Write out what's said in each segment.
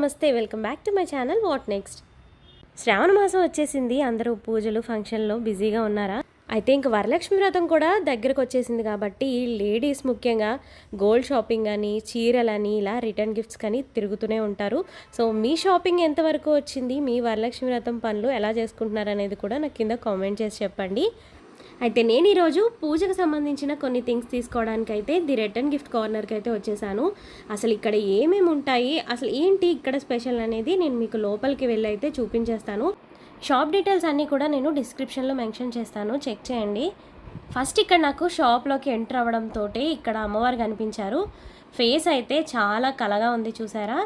నమస్తే, welcome back to my channel what next. శ్రావణ మాసం వచ్చేసింది. అందరూ పూజలు ఫంక్షన్లో బిజీగా ఉన్నారా? అయితే ఇంక వరలక్ష్మి వ్రతం కూడా దగ్గరకు వచ్చేసింది కాబట్టి లేడీస్ ముఖ్యంగా గోల్డ్ షాపింగ్ అని, చీరలని, ఇలా రిటర్న్ గిఫ్ట్స్ కానీ తిరుగుతూనే ఉంటారు. సో మీ షాపింగ్ ఎంతవరకు వచ్చింది, మీ వరలక్ష్మి వ్రతం పనులు ఎలా చేసుకుంటున్నారు అనేది కూడా నాకు కింద కామెంట్ చేసి చెప్పండి. అయితే నేను ఈరోజు పూజకు సంబంధించిన కొన్ని థింగ్స్ తీసుకోవడానికి అయితే ది రిటర్న్ గిఫ్ట్ కార్నర్కి అయితే వచ్చేసాను. అసలు ఇక్కడ ఏమేమి ఉంటాయి, అసలు ఏంటి ఇక్కడ స్పెషల్ అనేది నేను మీకు లోపలికి వెళ్ళి అయితే చూపించేస్తాను. షాప్ డీటెయిల్స్ అన్నీ కూడా నేను డిస్క్రిప్షన్లో మెన్షన్ చేస్తాను, చెక్ చేయండి. ఫస్ట్ ఇక్కడ నాకు షాప్లోకి ఎంటర్ అవ్వడంతో ఇక్కడ అమ్మవారు కనిపించారు. ఫేస్ అయితే చాలా కలగా ఉంది, చూసారా?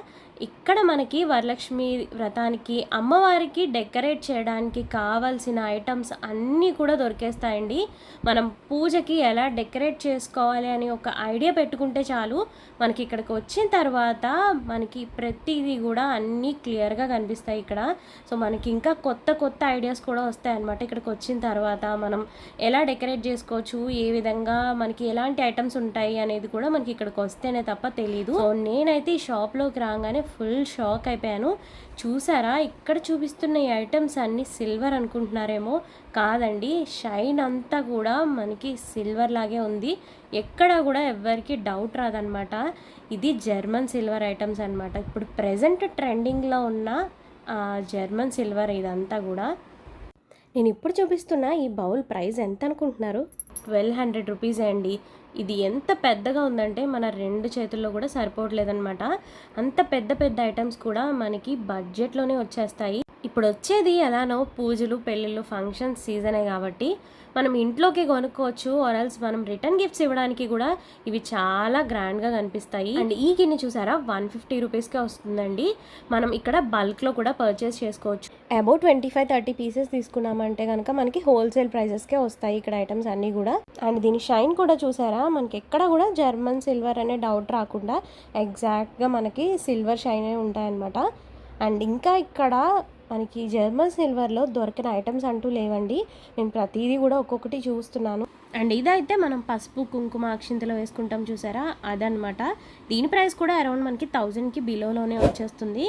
ఇక్కడ మనకి వరలక్ష్మి వ్రతానికి అమ్మవారికి డెకరేట్ చేయడానికి కావాల్సిన ఐటమ్స్ అన్నీ కూడా దొరికేస్తాయండి. మనం పూజకి ఎలా డెకరేట్ చేసుకోవాలి అని ఒక ఐడియా పెట్టుకుంటే చాలు, మనకి ఇక్కడికి వచ్చిన తర్వాత మనకి ప్రతిదీ కూడా అన్నీ క్లియర్గా కనిపిస్తాయి ఇక్కడ. సో మనకి ఇంకా కొత్త కొత్త ఐడియాస్ కూడా వస్తాయి అన్నమాట. ఇక్కడికి వచ్చిన తర్వాత మనం ఎలా డెకరేట్ చేసుకోవచ్చు, ఏ విధంగా మనకి ఎలాంటి ఐటమ్స్ ఉంటాయి అనేది కూడా మనకి ఇక్కడికి వస్తేనే తప్ప తెలీదు. సో నేనైతే ఈ షాప్లోకి రాగానే ఫుల్ షాక్ అయిపోయాను. చూసారా, ఇక్కడ చూపిస్తున్న ఈ ఐటమ్స్ అన్నీ సిల్వర్ అనుకుంటున్నారేమో, కాదండి, షైన్ అంతా కూడా మనకి సిల్వర్ లాగే ఉంది. ఎక్కడ కూడా ఎవరికి డౌట్ రాదనమాట. ఇది జర్మన్ సిల్వర్ ఐటమ్స్ అనమాట. ఇప్పుడు ప్రెజెంట్ ట్రెండింగ్లో ఉన్న జర్మన్ సిల్వర్ ఇదంతా కూడా. నేను ఇప్పుడు చూపిస్తున్న ఈ బౌల్ ప్రైస్ ఎంత అనుకుంటున్నారు? 1200 రూపీసే అండి. ఇది ఎంత పెద్దగా ఉందంటే మన 2 చేతుల్లో కూడా సరిపోవట్లేదనమాట. అంత పెద్ద పెద్ద ఐటమ్స్ కూడా మనకి బడ్జెట్లోనే వచ్చేస్తాయి. ఇప్పుడు వచ్చేది ఎలానో పూజలు, పెళ్ళిళ్ళు, ఫంక్షన్స్ సీజనే కాబట్టి మనం ఇంట్లోకి కొనుక్కోవచ్చు. ఆర్ఎల్స్ మనం రిటర్న్ గిఫ్ట్స్ ఇవ్వడానికి కూడా ఇవి చాలా గ్రాండ్గా కనిపిస్తాయి. అండ్ ఈ గిన్నె చూసారా, 150 రూపీస్కే వస్తుందండి. మనం ఇక్కడ బల్క్లో కూడా పర్చేస్ చేసుకోవచ్చు. అబౌట్ 25-30 పీసెస్ తీసుకున్నామంటే కనుక మనకి హోల్సేల్ ప్రైజెస్కే వస్తాయి ఇక్కడ ఐటమ్స్ అన్నీ కూడా. అండ్ దీని షైన్ కూడా చూసారా, మనకి ఎక్కడ కూడా జర్మన్ సిల్వర్ అనే డౌట్ రాకుండా ఎగ్జాక్ట్గా మనకి సిల్వర్ షైన్ ఉంటాయన్నమాట. అండ్ ఇంకా ఇక్కడ మనకి జర్మన్ సిల్వర్లో దొరికిన ఐటమ్స్ అంటూ లేవండి. నేను ప్రతిదీ కూడా ఒక్కొక్కటి చూస్తున్నాను. అండ్ ఇదైతే మనం పసుపు, కుంకుమ, అక్షింతలో వేసుకుంటాం చూసారా, అదనమాట. దీని ప్రైస్ కూడా అరౌండ్ మనకి 1000కి బిలోలోనే వచ్చేస్తుంది.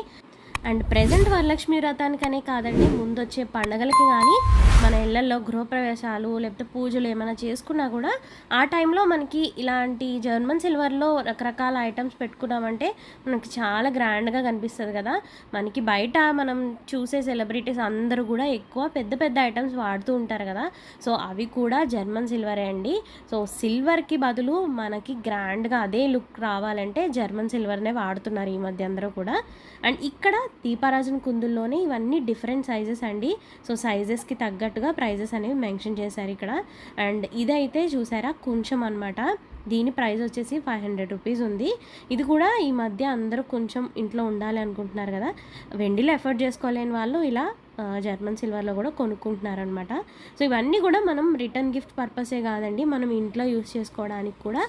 అండ్ ప్రెజెంట్ వరలక్ష్మి వ్రతానికనే కాదండి, ముందు వచ్చే పండగలకి కానీ మన ఇళ్లలో గృహప్రవేశాలు లేకపోతే పూజలు ఏమైనా చేసుకున్నా కూడా ఆ టైంలో మనకి ఇలాంటి జర్మన్ సిల్వర్లో రకరకాల ఐటమ్స్ పెట్టుకున్నామంటే మనకి చాలా గ్రాండ్గా కనిపిస్తుంది కదా. మనకి బయట మనం చూసే సెలబ్రిటీస్ అందరూ కూడా ఎక్కువ పెద్ద పెద్ద ఐటమ్స్ వాడుతూ ఉంటారు కదా. సో అవి కూడా జర్మన్ సిల్వరే అండి. సో సిల్వర్కి బదులు మనకి గ్రాండ్గా అదే లుక్ రావాలంటే జర్మన్ సిల్వర్నే వాడుతున్నారు ఈ మధ్య అందరూ కూడా. అండ్ ఇక్కడ దీపారాజన్ కుందుల్లోనే ఇవన్నీ డిఫరెంట్ సైజెస్ అండి. సో సైజెస్కి తగ్గట్టుగా ప్రైజెస్ అనేవి మెన్షన్ చేశారు ఇక్కడ. అండ్ ఇదైతే చూసారా, కొంచెం అనమాట. దీని ప్రైస్ వచ్చేసి 500 రూపీస్ ఉంది. ఇది కూడా ఈ మధ్య అందరూ కొంచెం ఇంట్లో ఉండాలి అనుకుంటున్నారు కదా, వెండిలో ఎఫర్ట్ చేసుకోలేని వాళ్ళు ఇలా జర్మన్ సిల్వర్లో కూడా కొనుక్కుంటున్నారనమాట. సో ఇవన్నీ కూడా మనం రిటర్న్ గిఫ్ట్ పర్పసే కాదండి, మనం ఇంట్లో యూస్ చేసుకోవడానికి కూడా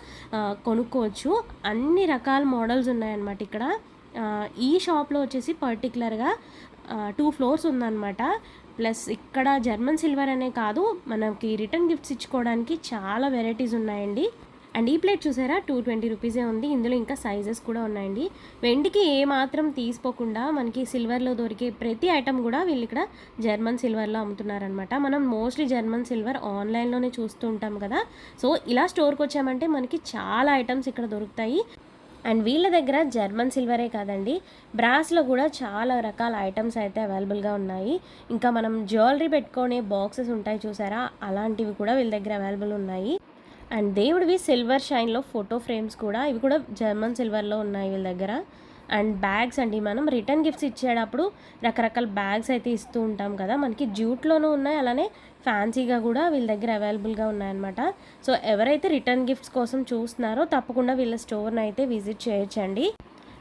కొనుక్కోవచ్చు. అన్ని రకాల మోడల్స్ ఉన్నాయన్నమాట ఇక్కడ. ఈ షాప్లో వచ్చేసి పర్టికులర్గా 2 ఫ్లోర్స్ ఉందన్నమాట. ప్లస్ ఇక్కడ జర్మన్ సిల్వర్ అనే కాదు, మనకి రిటర్న్ గిఫ్ట్స్ ఇచ్చుకోవడానికి చాలా వెరైటీస్ ఉన్నాయండి. అండ్ ఈ ప్లేట్ చూసారా, 220 రూపీసే ఉంది. ఇందులో ఇంకా సైజెస్ కూడా ఉన్నాయండి. వెండికి ఏ మాత్రం తీసుకోకుండా మనకి సిల్వర్లో దొరికే ప్రతి ఐటమ్ కూడా వీళ్ళు ఇక్కడ జర్మన్ సిల్వర్లో అమ్ముతున్నారనమాట. మనం మోస్ట్లీ జర్మన్ సిల్వర్ ఆన్లైన్లోనే చూస్తూ ఉంటాం కదా. సో ఇలా స్టోర్కి వచ్చామంటే మనకి చాలా ఐటమ్స్ ఇక్కడ దొరుకుతాయి. అండ్ వీళ్ళ దగ్గర జర్మన్ సిల్వరే కాదండి, బ్రాస్లో కూడా చాలా రకాల ఐటమ్స్ అయితే అవైలబుల్గా ఉన్నాయి. ఇంకా మనం జ్యువెలరీ పెట్టుకునే బాక్సెస్ ఉంటాయి చూసారా, అలాంటివి కూడా వీళ్ళ దగ్గర అవైలబుల్ ఉన్నాయి. అండ్ దేవుడివి సిల్వర్ షైన్లో ఫోటో ఫ్రేమ్స్ కూడా, ఇవి కూడా జర్మన్ సిల్వర్లో ఉన్నాయి వీళ్ళ దగ్గర. అండ్ బ్యాగ్స్ అండి, మనం రిటర్న్ గిఫ్ట్స్ ఇచ్చేటప్పుడు రకరకాల బ్యాగ్స్ అయితే ఇస్తూ ఉంటాం కదా, మనకి జ్యూట్లోనూ ఉన్నాయి, అలానే ఫ్యాన్సీగా కూడా వీళ్ళ దగ్గర అవైలబుల్గా ఉన్నాయన్నమాట. సో ఎవరైతే రిటర్న్ గిఫ్ట్స్ కోసం చూస్తున్నారో తప్పకుండా వీళ్ళ స్టోర్ని అయితే విజిట్ చేయొచ్చండి.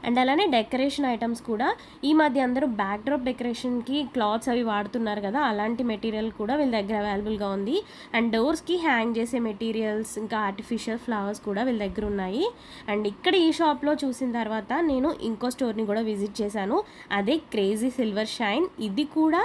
అండ్ అలానే డెకరేషన్ ఐటమ్స్ కూడా ఈ మధ్య అందరూ బ్యాక్ డ్రాప్ డెకరేషన్కి క్లాత్స్ అవి వాడుతున్నారు కదా, అలాంటి మెటీరియల్ కూడా వీళ్ళ దగ్గర అవైలబుల్గా ఉంది. అండ్ డోర్స్కి హ్యాంగ్ చేసే మెటీరియల్స్, ఇంకా ఆర్టిఫిషియల్ ఫ్లవర్స్ కూడా వీళ్ళ దగ్గర ఉన్నాయి. అండ్ ఇక్కడ ఈ షాప్లో చూసిన తర్వాత నేను ఇంకో స్టోర్ని కూడా విజిట్ చేశాను, అదే క్రేజీ సిల్వర్ షైన్. ఇది కూడా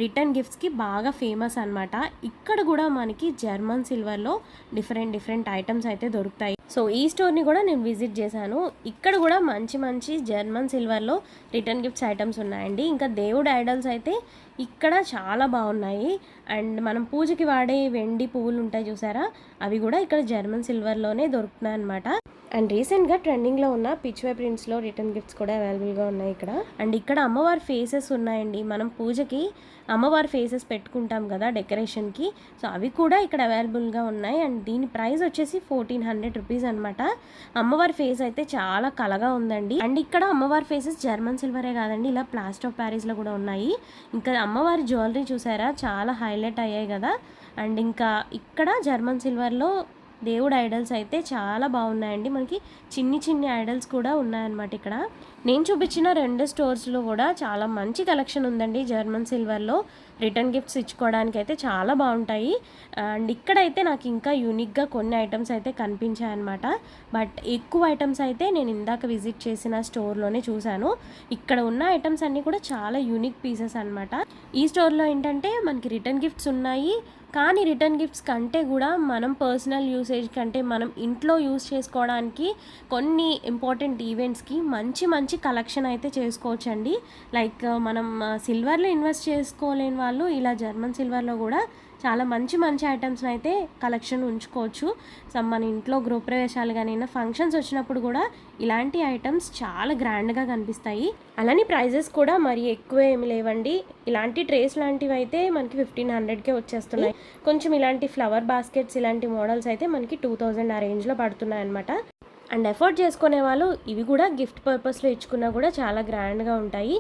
రిటర్న్ గిఫ్ట్స్కి బాగా ఫేమస్ అనమాట. ఇక్కడ కూడా మనకి జర్మన్ సిల్వర్లో డిఫరెంట్ ఐటమ్స్ అయితే దొరుకుతాయి. సో ఈ స్టోర్ని కూడా నేను విజిట్ చేశాను. ఇక్కడ కూడా మంచి మంచి జర్మన్ సిల్వర్లో రిటర్న్ గిఫ్ట్స్ ఐటమ్స్ ఉన్నాయండి. ఇంకా దేవుడు ఐడల్స్ అయితే ఇక్కడ చాలా బాగున్నాయి. అండ్ మనం పూజకి వాడే వెండి పువ్వులు ఉంటాయి చూసారా, అవి కూడా ఇక్కడ జర్మన్ సిల్వర్లోనే దొరుకుతున్నాయి అనమాట. అండ్ రీసెంట్గా ట్రెండింగ్లో ఉన్న పిచ్వే ప్రింట్స్లో రిటర్న్ గిఫ్ట్స్ కూడా అవైలబుల్గా ఉన్నాయి ఇక్కడ. అండ్ ఇక్కడ అమ్మవారి ఫేసెస్ ఉన్నాయండి. మనం పూజకి అమ్మవారి ఫేసెస్ పెట్టుకుంటాం కదా డెకరేషన్కి, సో అవి కూడా ఇక్కడ అవైలబుల్గా ఉన్నాయి. అండ్ దీని ప్రైస్ వచ్చేసి 1400 రూపీస్ అనమాట. అమ్మవారి ఫేస్ అయితే చాలా కలగా ఉందండి. అండ్ ఇక్కడ అమ్మవారి ఫేసెస్ జర్మన్ సిల్వరే కాదండి, ఇలా ప్లాస్టర్ ఆఫ్ ప్యారిస్లో కూడా ఉన్నాయి. ఇంకా అమ్మవారి జ్యువెలరీ చూసారా, చాలా హైలైట్ అయ్యాయి కదా. అండ్ ఇంకా ఇక్కడ జర్మన్ సిల్వర్లో దేవుడు ఐడల్స్ అయితే చాలా బాగున్నాయండి. మనకి చిన్ని చిన్ని ఐడల్స్ కూడా ఉన్నాయన్నమాట ఇక్కడ. నేను చూపించిన 2 స్టోర్స్లో కూడా చాలా మంచి కలెక్షన్ ఉందండి. జర్మన్ సిల్వర్లో రిటర్న్ గిఫ్ట్స్ ఇచ్చుకోవడానికి అయితే చాలా బాగుంటాయి. అండ్ ఇక్కడైతే నాకు ఇంకా యూనిక్గా కొన్ని ఐటమ్స్ అయితే కనిపించాయన్నమాట. బట్ ఎక్కువ ఐటమ్స్ అయితే నేను ఇందాక విజిట్ చేసిన స్టోర్లోనే చూశాను. ఇక్కడ ఉన్న ఐటమ్స్ అన్నీ కూడా చాలా యూనిక్ పీసెస్ అనమాట. ఈ స్టోర్లో ఏంటంటే మనకి రిటర్న్ గిఫ్ట్స్ ఉన్నాయి, కానీ రిటర్న్ గిఫ్ట్స్ కంటే కూడా మనం పర్సనల్ యూసేజ్ కంటే మనం ఇంట్లో యూస్ చేసుకోవడానికి కొన్ని ఇంపార్టెంట్ ఈవెంట్స్కి మంచి మంచి కలెక్షన్ అయితే చేసుకోవచ్చండి. లైక్ మనం సిల్వర్లో ఇన్వెస్ట్ చేసుకోలేని వాళ్ళు ఇలా జర్మన్ సిల్వర్లో కూడా చాలా మంచి మంచి ఐటమ్స్ని అయితే కలెక్షన్ ఉంచుకోవచ్చు. సో మన ఇంట్లో గృహప్రవేశాలు కానీ ఫంక్షన్స్ వచ్చినప్పుడు కూడా ఇలాంటి ఐటమ్స్ చాలా గ్రాండ్గా కనిపిస్తాయి. అలానే ప్రైజెస్ కూడా మరి ఎక్కువ ఏమి లేవండి. ఇలాంటి ట్రేస్ లాంటివి అయితే మనకి 1500కే వచ్చేస్తున్నాయి. కొంచెం ఇలాంటి ఫ్లవర్ బాస్కెట్స్ ఇలాంటి మోడల్స్ అయితే మనకి 2000 ఆ రేంజ్లో పడుతున్నాయి అనమాట. అండ్ ఎఫోర్డ్ చేసుకునే వాళ్ళు ఇవి కూడా గిఫ్ట్ పర్పస్లో ఇచ్చుకున్నా కూడా చాలా గ్రాండ్గా ఉంటాయి.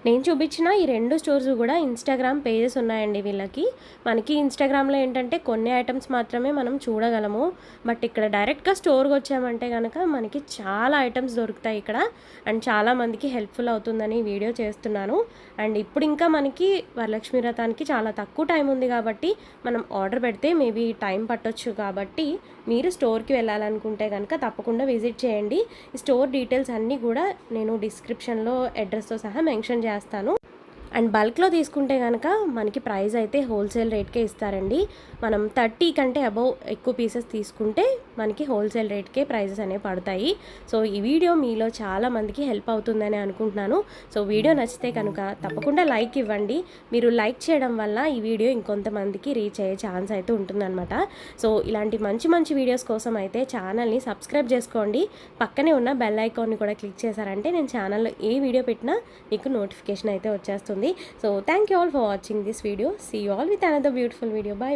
నేను చూపించిన ఈ 2 స్టోర్స్ కూడా ఇన్స్టాగ్రామ్ పేజెస్ ఉన్నాయండి వీళ్ళకి. మనకి ఇన్స్టాగ్రామ్లో ఏంటంటే కొన్ని ఐటమ్స్ మాత్రమే మనం చూడగలము. బట్ ఇక్కడ డైరెక్ట్గా స్టోర్కి వచ్చామంటే కనుక మనకి చాలా ఐటమ్స్ దొరుకుతాయి ఇక్కడ. అండ్ చాలామందికి హెల్ప్ఫుల్ అవుతుందని వీడియో చేస్తున్నాను. అండ్ ఇప్పుడు ఇంకా మనకి వరలక్ష్మి వ్రతానికి చాలా తక్కువ టైం ఉంది కాబట్టి మనం ఆర్డర్ పెడితే మేబీ టైం పట్టొచ్చు. కాబట్టి మీరు స్టోర్కి వెళ్ళాలనుకుంటే కనుక తప్పకుండా విజిట్ చేయండి. ఈ స్టోర్ డీటెయిల్స్ అన్నీ కూడా నేను డిస్క్రిప్షన్లో అడ్రస్తో సహా మెన్షన్ చేస్తాను. అండ్ బల్క్లో తీసుకుంటే కనుక మనకి ప్రైస్ అయితే హోల్సేల్ రేట్కే ఇస్తారండి. మనం 30 కంటే అబవ్ ఎక్కువ పీసెస్ తీసుకుంటే మనకి హోల్సేల్ రేట్కే ప్రైజెస్ అనేవి పడతాయి. సో ఈ వీడియో మీలో చాలా మందికి హెల్ప్ అవుతుందని అనుకుంటున్నాను. సో వీడియో నచ్చితే కనుక తప్పకుండా లైక్ ఇవ్వండి. మీరు లైక్ చేయడం వల్ల ఈ వీడియో ఇంకొంతమందికి రీచ్ అయ్యే ఛాన్స్ అయితే ఉంటుందన్నమాట. సో ఇలాంటి మంచి మంచి వీడియోస్ కోసం అయితే ఛానల్ని సబ్స్క్రైబ్ చేసుకోండి. పక్కనే ఉన్న బెల్ ఐకాన్ని కూడా క్లిక్ చేశారంటే నేను ఛానల్లో ఏ వీడియో పెట్టినా మీకు నోటిఫికేషన్ అయితే వచ్చేస్తుంది. So thank you all for watching this video. See you all with another beautiful video. Bye.